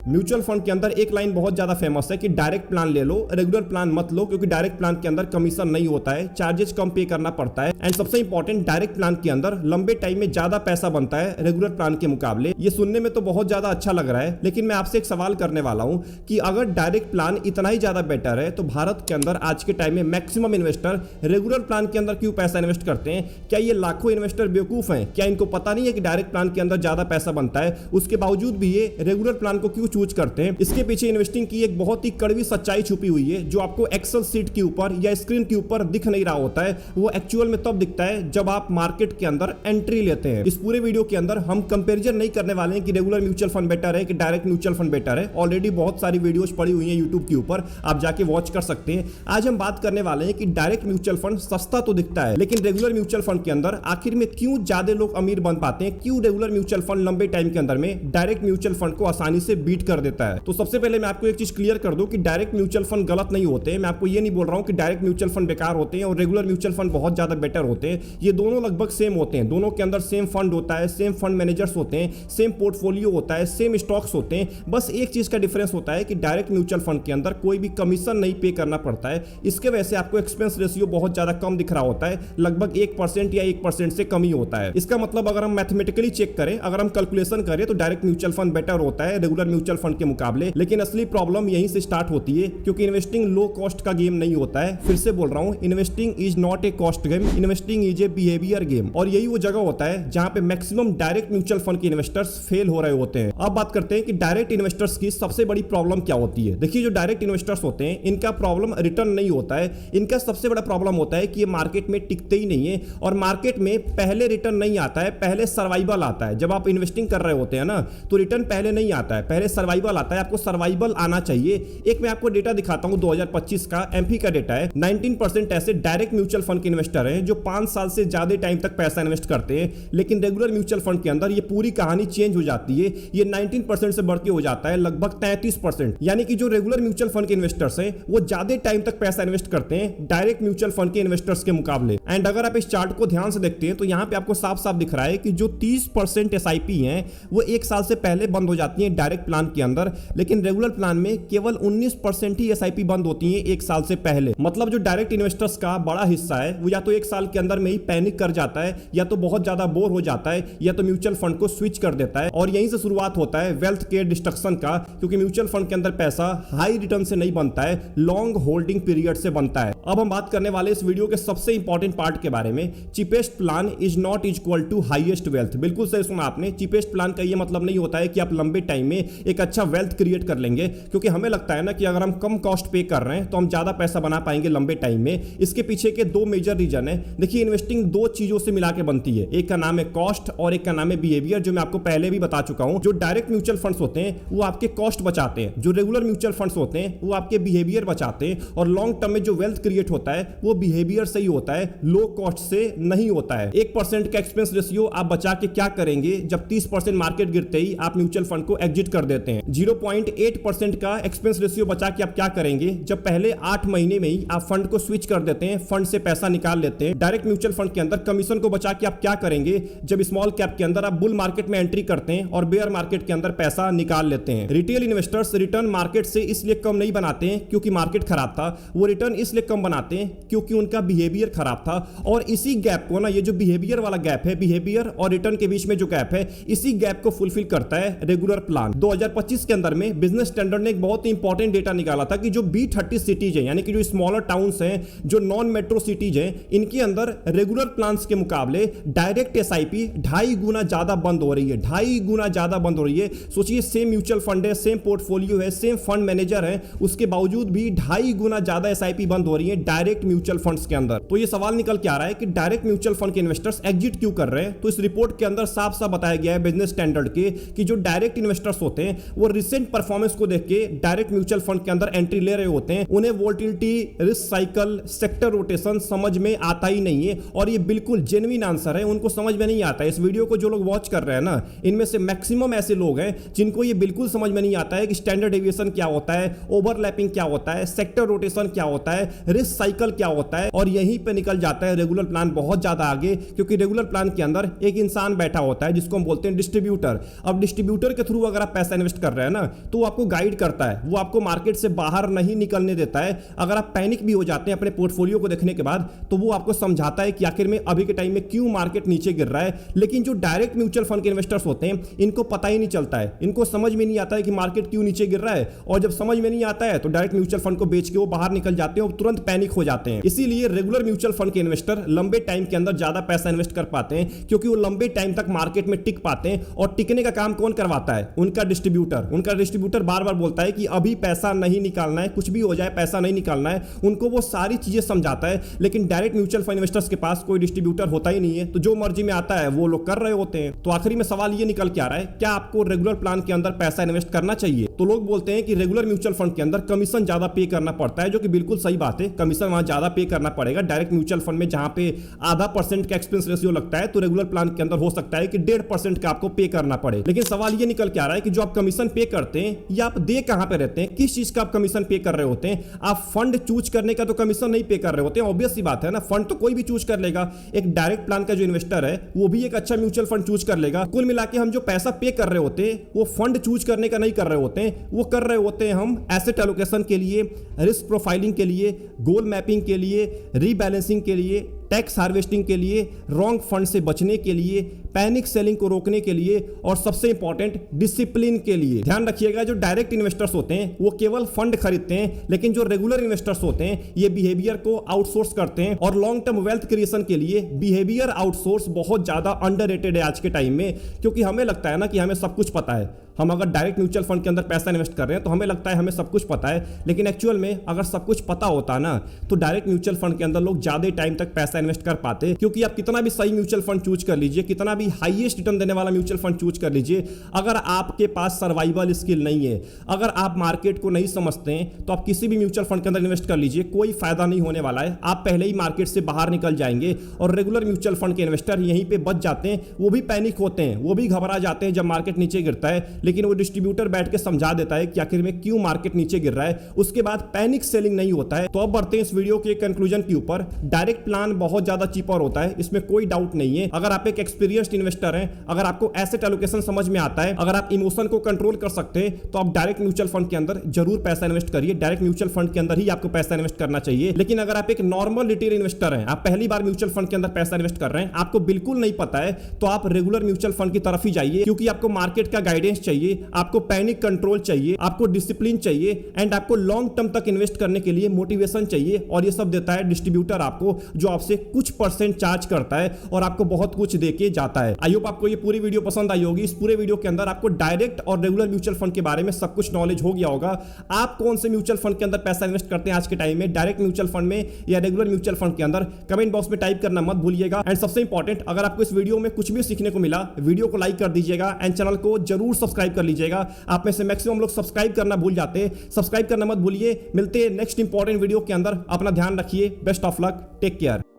Mutual fund के अंदर एक लाइन बहुत ज्यादा फेमस है कि डायरेक्ट प्लान ले लो, रेगुलर प्लान मत लो, क्योंकि डायरेक्ट प्लान के अंदर कमीशन नहीं होता है, चार्जेस कम पे करना पड़ता है, एंड सबसे इंपॉर्टेंट डायरेक्ट प्लान के अंदर लंबे टाइम में ज्यादा पैसा बनता है रेगुलर प्लान के मुकाबले। ये सुनने में तो बहुत ज्यादा अच्छा लग रहा है, लेकिन मैं आपसे एक सवाल करने वाला हूं कि अगर डायरेक्ट प्लान इतना ही ज्यादा बेटर है तो भारत के अंदर आज के टाइम में मैक्सिमम इन्वेस्टर रेगुलर प्लान के अंदर क्यों पैसा इन्वेस्ट करते हैं? क्या ये लाखों इन्वेस्टर बेवकूफ हैं? क्या इनको पता नहीं है कि डायरेक्ट प्लान के अंदर ज्यादा पैसा बनता है? उसके बावजूद भी ये रेगुलर प्लान को क्यों चूज करते हैं? इसके पीछे इन्वेस्टिंग की एक बहुत ही कड़वी सच्चाई छुपी हुई है, जो आपको एक्सेल सीट के ऊपर या स्क्रीन के ऊपर दिख नहीं रहा होता है। वो एक्चुअल में तब दिखता है जब आप मार्केट के अंदर एंट्री लेते हैं। इस पूरे वीडियो के अंदर हम कंपैरिजन नहीं करने वाले हैं कि रेगुलर म्यूचुअल फंड बेटर है कि डायरेक्ट म्यूचुअल फंड बेटर है। ऑलरेडी बहुत सारी वीडियोस पड़ी हुई हैं यूट्यूब के ऊपर, आप जाके वॉच कर सकते हैं। आज हम बात करने वाले हैं कि डायरेक्ट म्यूचुअल फंड सस्ता तो दिखता है, लेकिन रेगुलर म्यूचुअल फंड के अंदर आखिर में क्यों ज्यादा लोग अमीर बन पाते हैं? क्यों रेगुलर म्यूचुअल फंड लंबे टाइम के अंदर में डायरेक्ट म्यूचुअल फंड को आसानी से बीट कर देता है? तो सबसे पहले मैं आपको एक चीज क्लियर कर दूं कि डायरेक्ट म्यूचुअल फंड गलत नहीं होते। मैं आपको ये नहीं बोल रहा हूं कि डायरेक्ट म्यूचुअल फंड बेकार होते हैं और रेगुलर म्यूचुअल फंड बहुत ज्यादा बेटर होते हैं। ये दोनों लगभग सेम होते हैं, दोनों के अंदर सेम फंड होता है, सेम फंड मैनेजर्स होते हैं, सेम पोर्टफोलियो होता है, सेम स्टॉक्स होते हैं। बस एक चीज का डिफरेंस होता है कि डायरेक्ट म्यूचुअल फंड के अंदर कोई भी कमीशन नहीं पे करना पड़ता है। इसके वजह से आपको एक्सपेंस रेशियो बहुत ज्यादा कम दिख रहा होता है, लगभग 1% या 1% से कम ही होता है। इसका मतलब अगर हम मैथमेटिकली चेक करें, अगर हम कैलकुलेशन करें तो डायरेक्ट म्यूचुअल फंड बेटर होता है रेगुलर म्यूचुअल फंड के मुकाबले। लेकिन असली प्रॉब्लम यहीं से स्टार्ट होती है, क्योंकि इन्वेस्टिंग लो कॉस्ट का गेम नहीं होता है। फिर से बोल रहा हूं, investing is not a cost game, investing is a behaviour game. और यही वो जगह होता है जहां पे मैक्सिमम डायरेक्ट म्यूचुअल फंड के इन्वेस्टर्स फेल हो रहे होते हैं। अब बात करते हैं कि डायरेक्ट इन्वेस्टर्स की सबसे बड़ी प्रॉब्लम क्या होती है। देखिए, जो डायरेक्ट इन्वेस्टर्स होते हैं इनका प्रॉब्लम रिटर्न नहीं होता है, इनका सबसे बड़ा प्रॉब्लम होता है कि ये मार्केट में टिकते ही नहीं है। और मार्केट में पहले रिटर्न नहीं आता है, पहले सर्वाइवल आता है। जब आप इन्वेस्टिंग कर रहे होते हैं ना, तो रिटर्न पहले नहीं आता है, पहले सर्वाइवल आता है। आपको सर्वाइवल आना चाहिए। एक मैं आपको डेटा दिखाता हूं 2025 का, एमपी का डेटा है। 19% ऐसे डायरेक्ट म्यूचुअल फंड के इन्वेस्टर हैं जो 5 साल से ज्यादा टाइम तक पैसा इन्वेस्ट करते हैं। लेकिन रेगुलर म्यूचुअल फंड के अंदर ये पूरी कहानी चेंज हो जाती है। ये 19% से बढ़ के हो जाता है लगभग 33%। यानी कि जो रेगुलर म्यूचुअल फंड के इन्वेस्टर्स हैं वो ज्यादा टाइम तक पैसा इन्वेस्ट करते हैं डायरेक्ट म्यूचुअल फंड के इन्वेस्टर्स के मुकाबले। एंड अगर आप इस चार्ट को ध्यान से देखते हैं तो यहां पे आपको साफ साफ दिख रहा है कि जो 30% एसआईपी हैं वो 1 साल से पहले बंद हो जाती है डायरेक्ट प्लान के अंदर, लेकिन रेगुलर प्लान में केवल 19% ही एसआईपी बंद होती है 1 साल से पहले। मतलब जो डायरेक्ट इन्वेस्टर्स का बड़ा हिस्सा है वो या तो 1 साल के अंदर में ही पैनिक कर जाता है, या तो बहुत ज्यादा बोर हो जाता है, या तो म्यूचुअल फंड को स्विच कर देता है। और यहीं से शुरुआत होता है वेल्थ के डिस्ट्रक्शन का, क्योंकि म्यूचुअल फंड के अंदर पैसा हाई रिटर्न से नहीं बनता है, लॉन्ग होल्डिंग पीरियड से बनता है। अब हम बात करने वाले इस वीडियो के सबसे इंपॉर्टेंट पार्ट के बारे में। Cheapest plan is not equal to highest wealth. बिल्कुल सही सुना आपने। चीपेस्ट प्लान का ये मतलब नहीं होता है कि आप लंबे टाइम में एक अच्छा वेल्थ क्रिएट कर लेंगे, क्योंकि हमें लगता है ना कि अगर हम कम कॉस्ट पे कर रहे हैं तो हम ज्यादा पैसा बना पाएंगे लंबे टाइम में। इसके पीछे के 2 मेजर रीजन है। देखिए, इन्वेस्टिंग 2 चीजों से मिला के बनती है, एक का नाम है कॉस्ट और एक का नाम है बिहेवियर, जो मैं आपको पहले भी बता चुका हूं। जो डायरेक्ट म्यूचुअल फंड्स होते हैं वो आपके कॉस्ट बचाते हैं, जो रेगुलर म्यूचुअल फंड्स होते हैं वो आपके बिहेवियर बचाते हैं। और लॉन्ग टर्म में जो वेल्थ क्रिएट होता है वो बिहेवियर से ही होता है, लो कॉस्ट से नहीं होता है। 1% का एक्सपेंस रेशियो आप बचा के क्या करेंगे जब 30% मार्केट गिरते ही आप म्यूचुअल फंड को एग्जिट कर देते हैं। 0.8% का एक्सपेंस रेशियो बचा के आप क्या करेंगे जब पहले 8 महीने में ही आप फंड को स्विच कर देते हैं, फंड से पैसा निकाल लेते हैं। डायरेक्ट म्यूचुअल फंड के अंदर कमीशन को बचा के आप क्या करेंगे जब स्मॉल कैप के अंदर आप बुल मार्केट में एंट्री करते हैं और बेयर मार्केट के अंदर पैसा निकाल लेते हैं। रिटेल इन्वेस्टर्स रिटर्न मार्केट से इसलिए कम नहीं बनाते हैं क्योंकि मार्केट खराब था, वो रिटर्न इसलिए कम बनाते हैं क्योंकि उनका बिहेवियर खराब था। और इसी गैप को ना, ये जो बिहेवियर वाला गैप है, बिहेवियर और रिटर्न के बीच में जो गैप है, इसी गैप को फुलफिल करता है रेगुलर प्लान। 2025 के अंदर में बिजनेस स्टैंडर्ड ने एक बहुत ही इंपॉर्टेंट डेटा निकाला था कि जो B30 सिटीज है, यानी कि जो स्मॉलर टाउन्स हैं, जो नॉन मेट्रो सिटीज हैं, इनके अंदर रेगुलर प्लान्स के मुकाबले डायरेक्ट एसआईपी 2.5 गुना ज्यादा बंद हो रही है। 2.5 गुना ज्यादा बंद हो रही है। सोचिए, सेम म्यूचुअल फंड है, सेम पोर्टफोलियो है, सेम फंड मैनेजर है, उसके बावजूद भी 2.5 गुना ज्यादा एसआईपी बंद हो रही है डायरेक्ट म्यूचुअल फंड्स के अंदर। तो ये सवाल निकल के आ रहा है कि डायरेक्ट म्यूचुअल फंड के इन्वेस्टर्स एग्जिट क्यों कर रहे हैं? तो इस रिपोर्ट के अंदर साफ साफ बताया गया है बिजनेस स्टैंडर्ड के कि जो डायरेक्ट इन्वेस्टर्स होते हैं वो रिसेंट परफॉर्मेंस को देख के डायरेक्ट म्यूचुअल फंड के अंदर एंट्री ले रहे होते हैं। उन्हें volatility, risk cycle, sector rotation समझ में आता ही नहीं है। और ये बिल्कुल जेन्युइन आंसर है, उनको समझ में नहीं आता है। इस वीडियो को जो लोग वॉच कर रहे हैं ना, इनमें से मैक्सिमम ऐसे लोग हैं जिनको ये बिल्कुल समझ में नहीं आता है कि स्टैंडर्ड डेविएशन क्या होता है, ओवरलैपिंग क्या होता है, सेक्टर रोटेशन क्या होता है, रिस्क साइकिल क्या होता है। और यहीं पे निकल जाता है रेगुलर प्लान बहुत ज्यादा आगे, क्योंकि रेगुलर प्लान के अंदर एक इंसान बैठा होता है जिसको हम बोलते हैं डिस्ट्रीब्यूटर। अब डिस्ट्रीब्यूटर के थ्रू अगर आप पैसा इन्वेस्ट कर रहे हैं ना, तो वो आपको गाइड करता है, वो आपको मार्केट से बाहर नहीं निकलने देता है। अगर आप पैनिक भी हो जाते हैं अपने पोर्टफोलियो को देखने के बाद, तो वो आपको समझाता है कि आखिर में अभी के टाइम में क्यों मार्केट नीचे गिर रहा है। लेकिन जो डायरेक्ट म्यूचुअल फंड के इन्वेस्टर्स होते हैं, इनको पता ही नहीं चलता है, इनको समझ में नहीं आता है कि मार्केट क्यों नीचे गिर रहा है, और जब समझ में नहीं आता है तो डायरेक्ट म्यूचुअल फंड को बेच के वो बाहर निकल जाते हैं और तुरंत पैनिक हो जाते हैं। इसीलिए रेगुलर म्यूचुअल फंड के इन्वेस्टर लंबे टाइम के अंदर ज्यादा पैसा इन्वेस्ट कर पाते हैं, क्योंकि वो लंबे टाइम तक मार्केट में टिक पाते हैं। और टिकने का काम कौन करवाता है? उनका डिस्ट्रीब्यूटर। उनका डिस्ट्रीब्यूटर बार बार बोलता है कि अभी पैसा नहीं निकालना है, कुछ भी हो जाए पैसा नहीं निकालना है, उनको वो सारी चीजें समझाता है। लेकिन डायरेक्ट म्यूचुअल फंड इन्वेस्टर्स के पास कोई डिस्ट्रीब्यूटर होता ही नहीं है, तो जो मर्जी में आता है वो लोग कर रहे होते हैं। तो आखिरी में सवाल ये निकल के आ रहा है, क्या आपको रेगुलर प्लान के अंदर पैसा इन्वेस्ट करना चाहिए? तो लोग बोलते हैं कि रेगुलर म्यूचुअल फंड के अंदर कमीशन ज्यादा पे करना पड़ता है, जो कि बिल्कुल सही बात है। कमीशन वहां ज्यादा पे करना पड़ेगा। डायरेक्ट म्यूचुअल फंड में जहां पे आधा % का एक्सपेंस रेशियो लगता है, तो रेगुलर प्लान के अंदर हो सकता है कि 1.5% का आपको पे करना पड़े। लेकिन सवाल ये निकल के आ रहा है कि जो आप कमीशन पे करते हैं, या आप दे कहां पे रहते हैं, किस चीज का आप कमीशन पे कर रहे होते हैं? आप फंड चूज करने का तो कमीशन नहीं पे कर रहे होते हैं, ऑब्वियस सी बात है ना। फंड तो कोई भी चूज कर लेगा। एक डायरेक्ट प्लान का जो इन्वेस्टर है, वो भी एक अच्छा म्यूचुअल फंड चूज कर लेगा। कुल मिला के हम जो पैसा पे कर रहे होते हैं, वो फंड चूज करने का नहीं कर रहे होते हैं, वो कर रहे होते हैं हम एसेट एलोकेशन के लिए, रिस्क प्रोफाइलिंग के लिए, गोल मैपिंग के लिए, रीबैलेंसिंग के लिए, टैक्स हार्वेस्टिंग के लिए, रॉन्ग फंड से बचने के लिए, पैनिक सेलिंग को रोकने के लिए, और सबसे इंपॉर्टेंट डिसिप्लिन के लिए। ध्यान रखिएगा, जो डायरेक्ट इन्वेस्टर्स होते हैं वो केवल फंड खरीदते हैं, लेकिन जो रेगुलर इन्वेस्टर्स होते हैं ये बिहेवियर को आउटसोर्स करते हैं। और लॉन्ग टर्म वेल्थ क्रिएशन के लिए बिहेवियर आउटसोर्स बहुत ज्यादा अंडररेटेड है आज के टाइम में, क्योंकि हमें लगता है ना कि हमें सब कुछ पता है। हम अगर डायरेक्ट म्यूचुअल फंड के अंदर पैसा इन्वेस्ट कर रहे हैं तो हमें लगता है हमें सब कुछ पता है, लेकिन एक्चुअल में अगर सब कुछ पता होता ना, तो डायरेक्ट म्यूचुअल फंड के अंदर लोग ज्यादा टाइम तक पैसा इन्वेस्ट कर पाते। क्योंकि आप कितना भी सही म्यूचुअल फंड चूज कर लीजिए, कितना भी हाईएस्ट रिटर्न देने वाला म्यूचुअल फंड चूज कर लीजिए, अगर आपके पास सर्वाइवल स्किल नहीं है, अगर आप मार्केट को नहीं समझते हैं, तो आप किसी भी म्यूचुअल फंड के अंदर इन्वेस्ट कर लीजिए, कोई फायदा नहीं होने वाला है। आप पहले ही मार्केट से बाहर निकल जाएंगे। और रेगुलर म्यूचुअल फंड के इन्वेस्टर यहीं पे बच जाते हैं। वो भी पैनिक होते हैं, वो भी घबरा जाते हैं जब मार्केट नीचे गिरता है, लेकिन वो डिस्ट्रीब्यूटर बैठ के समझा देता है कि आखिर में क्यों मार्केट नीचे गिर रहा है। उसके बाद पैनिक सेलिंग नहीं होता है। तो अब बढ़ते हैं इस वीडियो के कंक्लूजन के ऊपर। डायरेक्ट प्लान बहुत ज्यादा चीपर होता है, इसमें कोई डाउट नहीं है। अगर आप एक एक्सपीरियंस्ड इन्वेस्टर हैं, अगर आपको एसेट एलोकेशन समझ में आता है, अगर आप इमोशन को कंट्रोल कर सकते हैं, तो आप डायरेक्ट म्यूचुअल फंड के अंदर जरूर पैसा इन्वेस्ट करिए। डायरेक्ट म्यूचुअल फंड के अंदर ही आपको पैसा इन्वेस्ट करना चाहिए। लेकिन अगर आप एक नॉर्मल रिटेल इन्वेस्टर हैं, आप पहली बार म्यूचुअल फंड के अंदर पैसा इन्वेस्ट कर रहे हैं, आपको बिल्कुल नहीं पता है, तो आप रेगुलर म्यूचुअल फंड की तरफ ही जाइए। क्योंकि आपको मार्केट का गाइडेंस चाहिए, आपको पैनिक कंट्रोल चाहिए, आपको डिसिप्लिन चाहिए, एंड आपको लॉन्ग टर्म तक इन्वेस्ट करने के लिए मोटिवेशन चाहिए। और ये सब देता है डिस्ट्रीब्यूटर आपको, जो आपसे कुछ % चार्ज करता है और आपको बहुत कुछ देके जाता है। आई होप आपको ये पूरी वीडियो पसंद आई होगी। इस पूरे वीडियो के अंदर आपको डायरेक्ट और रेगुलर म्यूचुअल फंड के बारे में सब कुछ नॉलेज हो गया होगा। आप कौन से म्यूचुअल फंड के अंदर पैसा इन्वेस्ट करते हैं आज के टाइम में, डायरेक्ट म्यूचुअल फंड में या रेगुलर म्यूचुअल फंड के अंदर? कमेंट बॉक्स में टाइप करना मत भूलिएगा। एंड सबसे इंपॉर्टेंट, अगर आपको इस वीडियो में कुछ भी सीखने को मिला, वीडियो को लाइक कर दीजिएगा एंड चैनल को जरूर सब्सक्राइब कर लीजिएगा। आप में से मैक्सिमम लोग सब्सक्राइब करना भूल जाते हैं, सब्सक्राइब करना मत भूलिए। मिलते हैं नेक्स्ट इंपॉर्टेंट वीडियो के अंदर। अपना ध्यान रखिए। Best of luck, take care.